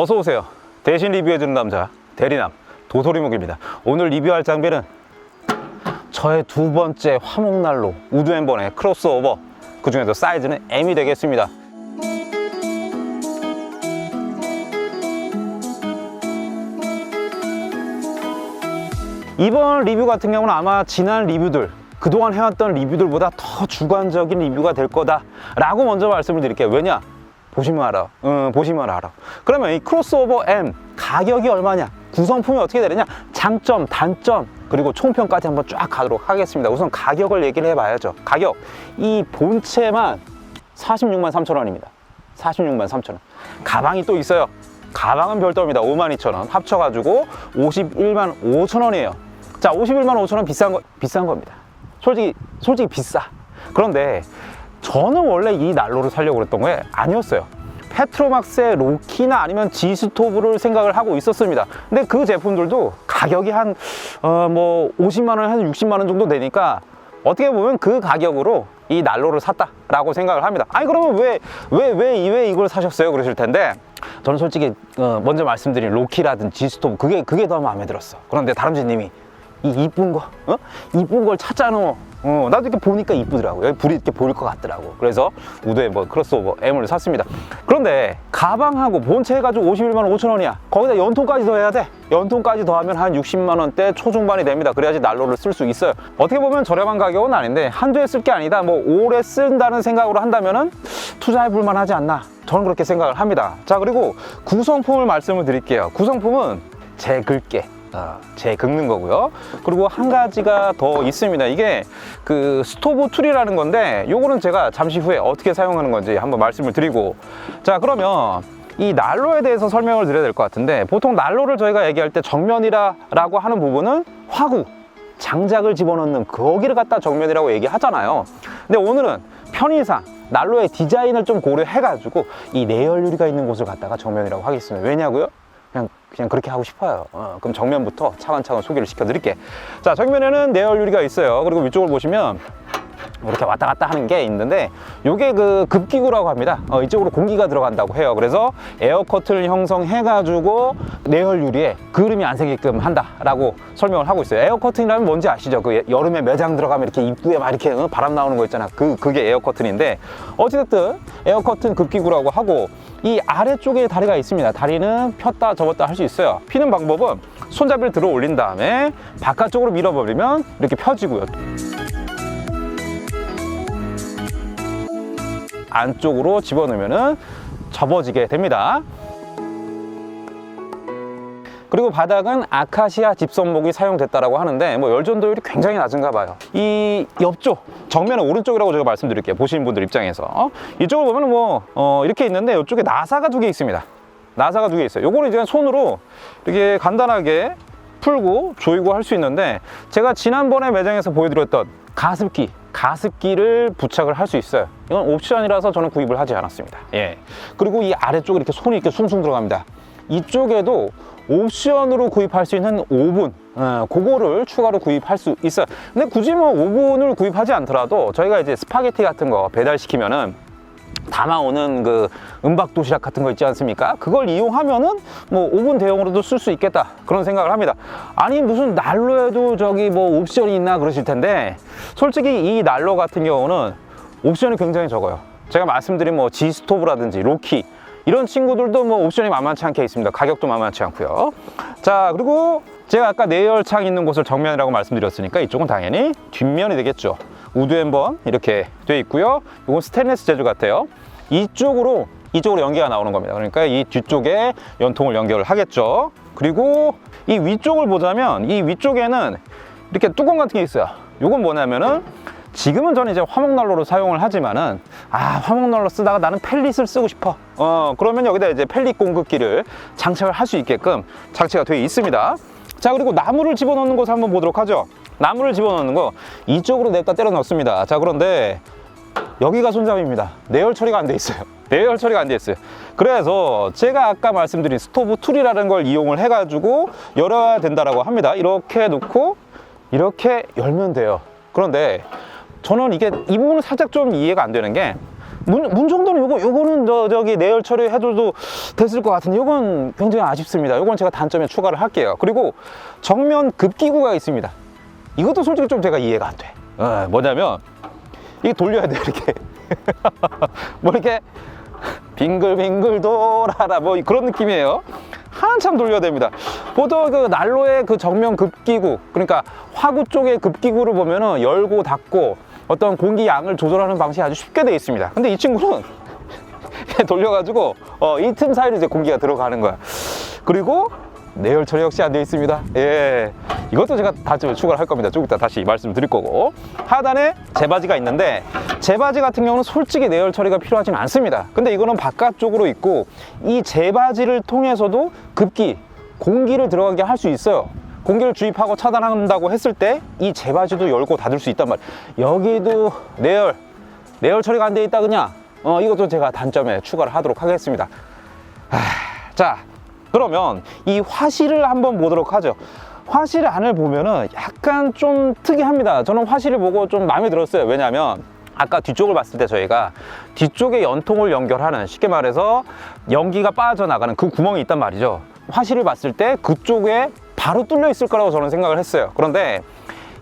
어서오세요. 대신 리뷰해주는 남자 대리남 도토리묵입니다. 오늘 리뷰할 장비는 저의 두 번째 화목난로 우드앤번의 크로스오버, 그 중에서 사이즈는 M이 되겠습니다. 이번 리뷰 같은 경우는 아마 지난 리뷰들, 그동안 해왔던 리뷰들보다 더 주관적인 리뷰가 될 거다 라고 먼저 말씀을 드릴게요. 왜냐? 보시면 알아. 보시면 알아. 그러면 이 크로스오버 M 가격이 얼마냐, 구성품이 어떻게 되느냐, 장점, 단점, 그리고 총평까지 한번 쫙 가도록 하겠습니다. 우선 가격을 얘기를 해봐야죠. 가격, 이 본체만 46만 3천 원입니다 46만 3천 원. 가방이 또 있어요. 가방은 별도입니다. 52,000원 합쳐가지고 51만 5천 원이에요 자, 51만 5천 원 비싼 겁니다. 솔직히 비싸. 그런데 저는 원래 이 난로를 사려고 그랬던 거에 아니었어요. 페트로막스의 로키나 아니면 지스토브를 생각을 하고 있었습니다. 근데 그 제품들도 가격이 한 50만 원, 한 60만 원 정도 되니까 어떻게 보면 그 가격으로 이 난로를 샀다라고 생각을 합니다. 아니 그러면 왜 이걸 사셨어요? 그러실 텐데, 저는 솔직히 먼저 말씀드린 로키라든지 지스토브 그게 더 마음에 들었어. 그런데 다람쥐님이 이 이쁜 거, 이쁜 걸 찾잖아. 나도 이렇게 보니까 이쁘더라고. 여기 불이 이렇게 보일 것 같더라고. 그래서 우드앤번 크로스오버 M을 샀습니다. 그런데 가방하고 본체 해가지고 51만 5천 원이야. 거기다 연통까지 더해야 돼. 연통까지 더하면 한 60만 원대 초중반이 됩니다. 그래야지 난로를 쓸 수 있어요. 어떻게 보면 저렴한 가격은 아닌데 한두 해 쓸 게 아니다, 뭐 오래 쓴다는 생각으로 한다면은 투자해 볼 만하지 않나, 저는 그렇게 생각을 합니다. 자, 그리고 구성품을 말씀을 드릴게요. 구성품은 긁는 거고요. 그리고 한 가지가 더 있습니다. 이게 그 스토브 툴이라는 건데, 요거는 제가 잠시 후에 어떻게 사용하는 건지 한번 말씀을 드리고, 자, 그러면 이 난로에 대해서 설명을 드려야 될 것 같은데, 보통 난로를 저희가 얘기할 때 정면이라고 하는 부분은 화구, 장작을 집어넣는 거기를 갖다 정면이라고 얘기하잖아요. 근데 오늘은 편의상 난로의 디자인을 좀 고려해가지고 이 내열 유리가 있는 곳을 갖다가 정면이라고 하겠습니다. 왜냐고요? 그냥 그렇게 하고 싶어요. 그럼 정면부터 차근차근 소개를 시켜드릴게. 자, 정면에는 내열 유리가 있어요. 그리고 위쪽을 보시면 이렇게 왔다 갔다 하는 게 있는데, 요게 그 급기구라고 합니다. 이쪽으로 공기가 들어간다고 해요. 그래서 에어 커튼을 형성해 가지고 내열 유리에 그을음이 안 생기게끔 한다라고 설명을 하고 있어요. 에어 커튼이라면 뭔지 아시죠? 그 여름에 매장 들어가면 이렇게 입구에 막 이렇게 바람 나오는 거 있잖아. 그게 에어 커튼인데, 어찌됐든 에어 커튼 급기구라고 하고, 이 아래쪽에 다리가 있습니다. 다리는 폈다 접었다 할 수 있어요. 피는 방법은 손잡이를 들어 올린 다음에 바깥쪽으로 밀어버리면 이렇게 펴지고요. 안쪽으로 집어넣으면 접어지게 됩니다. 그리고 바닥은 아카시아 집선목이 사용됐다라고 하는데, 뭐 열전도율이 굉장히 낮은가 봐요. 이 옆쪽, 정면은 오른쪽이라고 제가 말씀드릴게요. 보시는 분들 입장에서 이쪽을 보면 이렇게 있는데, 이쪽에 나사가 두 개 있습니다. 나사가 두 개 있어요. 요거는 이제 손으로 이렇게 간단하게 풀고 조이고 할 수 있는데, 제가 지난번에 매장에서 보여드렸던 가습기를 부착을 할 수 있어요. 이건 옵션이라서 저는 구입을 하지 않았습니다. 예. 그리고 이 아래쪽에 이렇게 손이 이렇게 숭숭 들어갑니다. 이쪽에도 옵션으로 구입할 수 있는 오븐, 그거를 추가로 구입할 수 있어요. 근데 굳이 뭐 오븐을 구입하지 않더라도 저희가 이제 스파게티 같은 거 배달시키면은 담아오는 그 은박 도시락 같은 거 있지 않습니까? 그걸 이용하면은 뭐 오븐 대용으로도 쓸 수 있겠다, 그런 생각을 합니다. 아니 무슨 난로에도 저기 뭐 옵션이 있나 그러실 텐데, 솔직히 이 난로 같은 경우는 옵션이 굉장히 적어요. 제가 말씀드린 뭐 지스토브라든지 로키 이런 친구들도 뭐 옵션이 만만치 않게 있습니다. 가격도 만만치 않고요. 자, 그리고 제가 아까 내열창 있는 곳을 정면이라고 말씀드렸으니까 이쪽은 당연히 뒷면이 되겠죠. 우드앤번 이렇게 돼 있고요. 이건 스테인리스 재질 같아요. 이쪽으로 연기가 나오는 겁니다. 그러니까 이 뒤쪽에 연통을 연결을 하겠죠. 그리고 이 위쪽을 보자면, 이 위쪽에는 이렇게 뚜껑 같은 게 있어요. 이건 뭐냐면은, 지금은 저는 이제 화목난로로 사용을 하지만은, 화목난로 쓰다가 나는 펠릿을 쓰고 싶어. 그러면 여기다 이제 펠릿 공급기를 장착을 할 수 있게끔 장치가 되어 있습니다. 자, 그리고 나무를 집어넣는 곳을 한번 보도록 하죠. 나무를 집어넣는 거 이쪽으로 냅다 때려 넣습니다. 자, 그런데 여기가 손잡이입니다. 내열 처리가 안 돼 있어요. 내열 처리가 안 돼 있어요. 그래서 제가 아까 말씀드린 스토브 툴이라는 걸 이용을 해가지고 열어야 된다라고 합니다. 이렇게 놓고 이렇게 열면 돼요. 그런데 저는 이 부분은 살짝 좀 이해가 안 되는 게, 문 정도는 요거는 저기 내열 처리해줘도 됐을 것 같은데 요건 굉장히 아쉽습니다. 요건 제가 단점에 추가를 할게요. 그리고 정면 급기구가 있습니다. 이것도 솔직히 좀 제가 이해가 안 돼. 뭐냐면 이게 돌려야 돼 이렇게. 뭐 이렇게 빙글빙글 돌아라 뭐 그런 느낌이에요. 한참 돌려야 됩니다. 보통 그 난로의 그 정면 급기구, 그러니까 화구 쪽의 급기구를 보면은 열고 닫고 어떤 공기 양을 조절하는 방식이 아주 쉽게 되어 있습니다. 근데 이 친구는 돌려가지고 이 틈 사이로 이제 공기가 들어가는 거야. 그리고 내열 처리 역시 안 되어 있습니다. 예, 이것도 제가 다시 추가를 할 겁니다. 조금 이따 다시 말씀드릴 거고. 하단에 제바지가 있는데 제바지 같은 경우는 솔직히 내열 처리가 필요하진 않습니다. 근데 이거는 바깥쪽으로 있고 이 제바지를 통해서도 급기 공기를 들어가게 할 수 있어요. 공기를 주입하고 차단한다고 했을 때 이 제바지도 열고 닫을 수 있단 말이에요. 여기도 내열 처리가 안 돼 있다 그냥 이것도 제가 단점에 추가를 하도록 하겠습니다. 자, 그러면 이 화실을 한번 보도록 하죠. 화실 안을 보면은 약간 좀 특이합니다. 저는 화실을 보고 좀 마음에 들었어요. 왜냐하면 아까 뒤쪽을 봤을 때 저희가 뒤쪽에 연통을 연결하는, 쉽게 말해서 연기가 빠져나가는 그 구멍이 있단 말이죠. 화실을 봤을 때 그쪽에 바로 뚫려 있을 거라고 저는 생각을 했어요. 그런데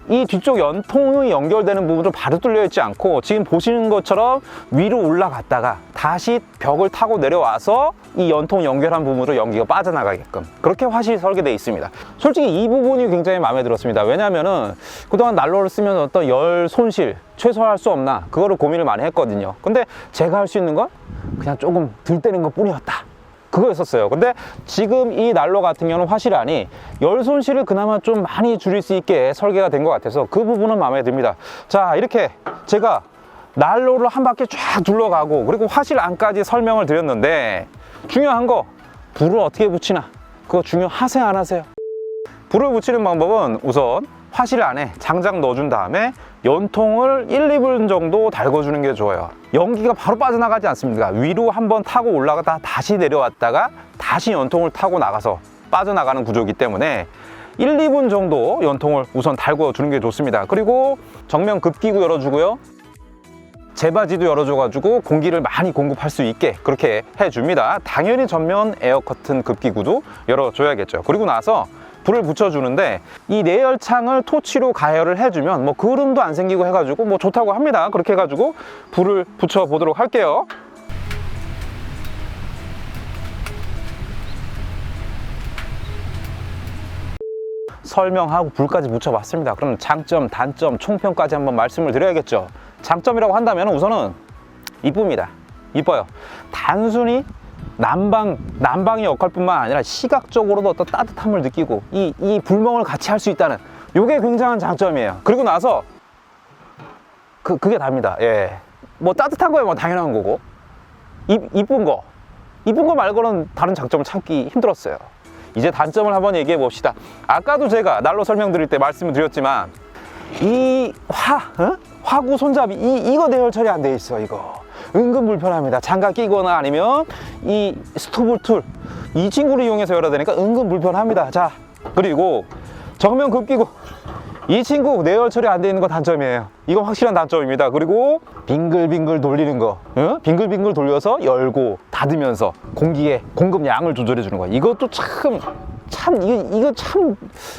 이 뒤쪽 연통이 연결되는 부분도 바로 뚫려 있지 않고 지금 보시는 것처럼 위로 올라갔다가 다시 벽을 타고 내려와서 이 연통 연결한 부분으로 연기가 빠져나가게끔 그렇게 화실이 설계되어 있습니다. 솔직히 이 부분이 굉장히 마음에 들었습니다. 왜냐하면은 그동안 난로를 쓰면 어떤 열 손실 최소화할 수 없나 그거를 고민을 많이 했거든요. 근데 제가 할 수 있는 건 그냥 조금 들 떼는 것 뿐이었다, 그거였었어요. 근데 지금 이 난로 같은 경우는 화실 안이 열 손실을 그나마 좀 많이 줄일 수 있게 설계가 된 것 같아서 그 부분은 마음에 듭니다. 자, 이렇게 제가 난로를 한 바퀴 쫙 둘러가고 그리고 화실 안까지 설명을 드렸는데 중요한 거, 불을 어떻게 붙이나 그거 중요하세요 안 하세요? 불을 붙이는 방법은 우선 화실 안에 장작 넣어준 다음에 연통을 1, 2분 정도 달궈주는 게 좋아요. 연기가 바로 빠져나가지 않습니까? 위로 한번 타고 올라가다 다시 내려왔다가 다시 연통을 타고 나가서 빠져나가는 구조이기 때문에 1, 2분 정도 연통을 우선 달궈주는 게 좋습니다. 그리고 정면 급기구 열어주고요. 제바지도 열어줘가지고 공기를 많이 공급할 수 있게 그렇게 해줍니다. 당연히 전면 에어 커튼 급기구도 열어줘야겠죠. 그리고 나서 불을 붙여주는데 이 내열창을 토치로 가열을 해주면 뭐 그름도 안 생기고 해가지고 뭐 좋다고 합니다. 그렇게 해가지고 불을 붙여 보도록 할게요. 설명하고 불까지 붙여봤습니다. 그럼 장점, 단점, 총평까지 한번 말씀을 드려야겠죠. 장점이라고 한다면 우선은 이쁩니다. 이뻐요. 단순히 난방의 역할뿐만 아니라 시각적으로도 어떤 따뜻함을 느끼고 이 불멍을 같이 할 수 있다는 이게 굉장한 장점이에요. 그리고 나서 그게 답니다. 예, 뭐 따뜻한 거야 뭐 당연한 거고 이쁜 거 말고는 다른 장점을 찾기 힘들었어요. 이제 단점을 한번 얘기해 봅시다. 아까도 제가 난로 설명드릴 때 말씀을 드렸지만 이 화구 손잡이 이거 내열 처리 안 돼 있어. 이거 은근 불편합니다. 장갑 끼거나 아니면 이 스토브 툴 이 친구를 이용해서 열어야 되니까 은근 불편합니다. 자, 그리고 정면 급기구 이 친구 내열 처리 안 돼 있는 거 단점이에요. 이건 확실한 단점입니다. 그리고 빙글빙글 돌리는 거, 빙글빙글 돌려서 열고 닫으면서 공기의 공급량을 조절해 주는 거, 이것도 이거 참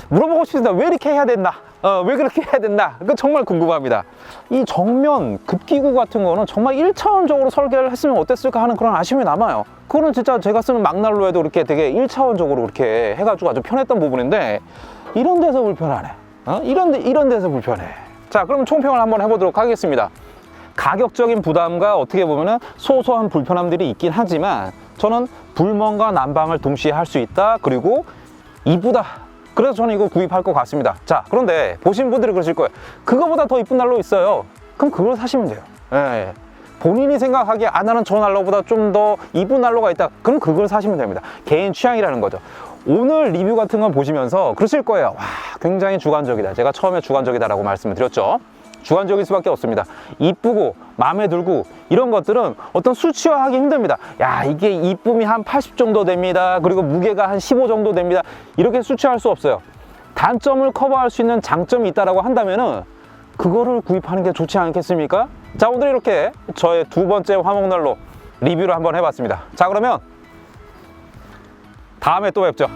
물어보고 싶습니다. 왜 이렇게 해야 됐나? 왜 그렇게 해야 됐나? 그거 정말 궁금합니다. 이 정면 급기구 같은 거는 정말 1차원적으로 설계를 했으면 어땠을까 하는 그런 아쉬움이 남아요. 그거는 진짜 제가 쓰는 막난로에도 이렇게 되게 1차원적으로 그렇게 해가지고 아주 편했던 부분인데 이런 데서 불편하네. 이런 데서 불편해. 자, 그럼 총평을 한번 해보도록 하겠습니다. 가격적인 부담과 어떻게 보면은 소소한 불편함들이 있긴 하지만 저는 불멍과 난방을 동시에 할 수 있다. 그리고 이쁘다. 그래서 저는 이거 구입할 것 같습니다. 자, 그런데 보신 분들이 그러실 거예요. 그거보다 더 이쁜 난로 있어요. 그럼 그걸 사시면 돼요. 예. 본인이 생각하기에 나는 저 난로보다 좀 더 이쁜 난로가 있다. 그럼 그걸 사시면 됩니다. 개인 취향이라는 거죠. 오늘 리뷰 같은 건 보시면서 그러실 거예요. 와, 굉장히 주관적이다. 제가 처음에 주관적이다라고 말씀을 드렸죠. 주관적일 수밖에 없습니다. 이쁘고 마음에 들고 이런 것들은 어떤 수치화하기 힘듭니다. 야, 이게 이쁨이 한 80 정도 됩니다. 그리고 무게가 한 15 정도 됩니다. 이렇게 수치화할 수 없어요. 단점을 커버할 수 있는 장점이 있다라고 한다면은 그거를 구입하는 게 좋지 않겠습니까? 자, 오늘 이렇게 저의 두 번째 화목난로 리뷰를 한번 해봤습니다. 자, 그러면 다음에 또 뵙죠.